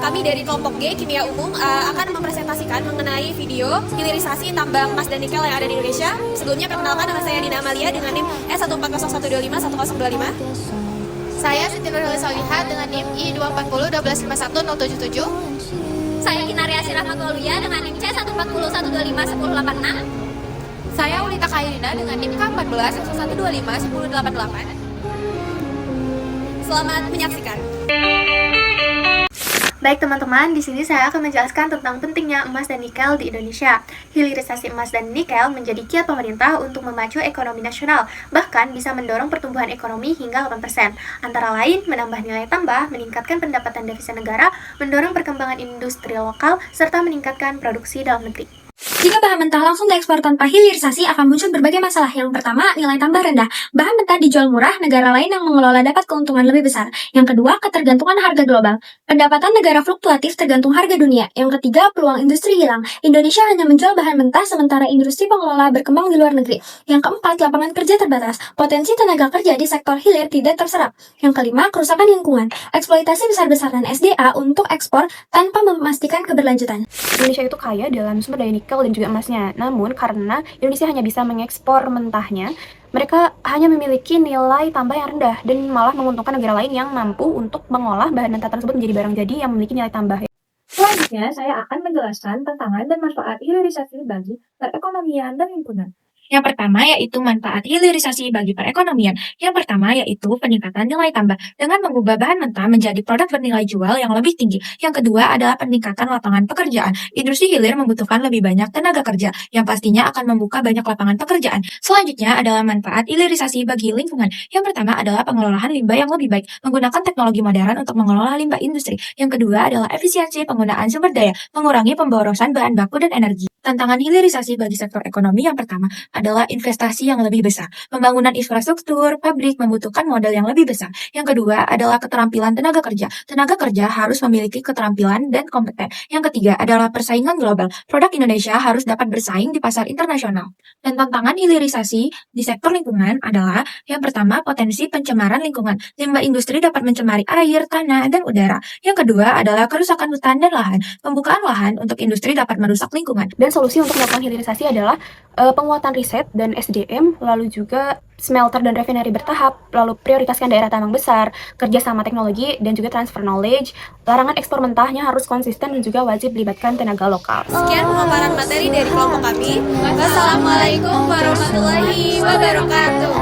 Kami dari kelompok G, Kimia Umum, akan mempresentasikan mengenai video hilirisasi tambang emas dan nikel yang ada di Indonesia. Sebelumnya perkenalkan, nama saya Dina Amalia dengan NIM S1401251025. Saya Siti Nurul Soliha dengan NIM I240 Saya Kinaria Rahmat Waluya dengan NIM C1401251086. Saya Ulita Khairina dengan NIM K14 Selamat menyaksikan. Baik teman-teman, di sini saya akan menjelaskan tentang pentingnya emas dan nikel di Indonesia. Hilirisasi emas dan nikel menjadi kiat pemerintah untuk memacu ekonomi nasional, bahkan bisa mendorong pertumbuhan ekonomi hingga 8%. Antara lain, menambah nilai tambah, meningkatkan pendapatan devisa negara, mendorong perkembangan industri lokal, serta meningkatkan produksi dalam negeri. Jika bahan mentah langsung diekspor tanpa hilirisasi akan muncul berbagai masalah. Yang pertama, nilai tambah rendah. Bahan mentah dijual murah, negara lain yang mengelola dapat keuntungan lebih besar. Yang kedua, ketergantungan harga global. Pendapatan negara fluktuatif tergantung harga dunia. Yang ketiga, peluang industri hilang. Indonesia hanya menjual bahan mentah sementara industri pengelola berkembang di luar negeri. Yang keempat, lapangan kerja terbatas. Potensi tenaga kerja di sektor hilir tidak terserap. Yang kelima, kerusakan lingkungan. Eksploitasi besar-besaran SDA untuk ekspor tanpa memastikan keberlanjutan. Indonesia itu kaya dalam sumber daya nikel dan juga emasnya. Namun karena Indonesia hanya bisa mengekspor mentahnya, mereka hanya memiliki nilai tambah yang rendah dan malah menguntungkan negara lain yang mampu untuk mengolah bahan mentah tersebut menjadi barang jadi yang memiliki nilai tambah. Selanjutnya, saya akan menjelaskan tantangan dan manfaat hilirisasi bagi perekonomian dan lingkungan. Yang pertama yaitu manfaat hilirisasi bagi perekonomian. Yang pertama yaitu peningkatan nilai tambah dengan mengubah bahan mentah menjadi produk bernilai jual yang lebih tinggi. Yang kedua adalah peningkatan lapangan pekerjaan. Industri hilir membutuhkan lebih banyak tenaga kerja yang pastinya akan membuka banyak lapangan pekerjaan. Selanjutnya adalah manfaat hilirisasi bagi lingkungan. Yang pertama adalah pengelolaan limbah yang lebih baik, menggunakan teknologi modern untuk mengelola limbah industri. Yang kedua adalah efisiensi penggunaan sumber daya, mengurangi pemborosan bahan baku dan energi. Tantangan hilirisasi bagi sektor ekonomi yang pertama adalah investasi yang lebih besar. Pembangunan infrastruktur, pabrik membutuhkan modal yang lebih besar. Yang kedua adalah keterampilan tenaga kerja. Tenaga kerja harus memiliki keterampilan dan kompeten. Yang ketiga adalah persaingan global. Produk Indonesia harus dapat bersaing di pasar internasional. Dan tantangan hilirisasi di sektor lingkungan adalah yang pertama potensi pencemaran lingkungan. Limbah industri dapat mencemari air, tanah, dan udara. Yang kedua adalah kerusakan hutan dan lahan. Pembukaan lahan untuk industri dapat merusak lingkungan. Dan solusi untuk melakukan hilirisasi adalah penguatan riset dan SDM, lalu juga smelter dan refinery bertahap, lalu prioritaskan daerah tambang besar, kerjasama teknologi, dan juga transfer knowledge. Larangan ekspor mentahnya harus konsisten dan juga wajib melibatkan tenaga lokal. Sekian pemaparan materi dari kelompok kami. Wassalamualaikum warahmatullahi wabarakatuh.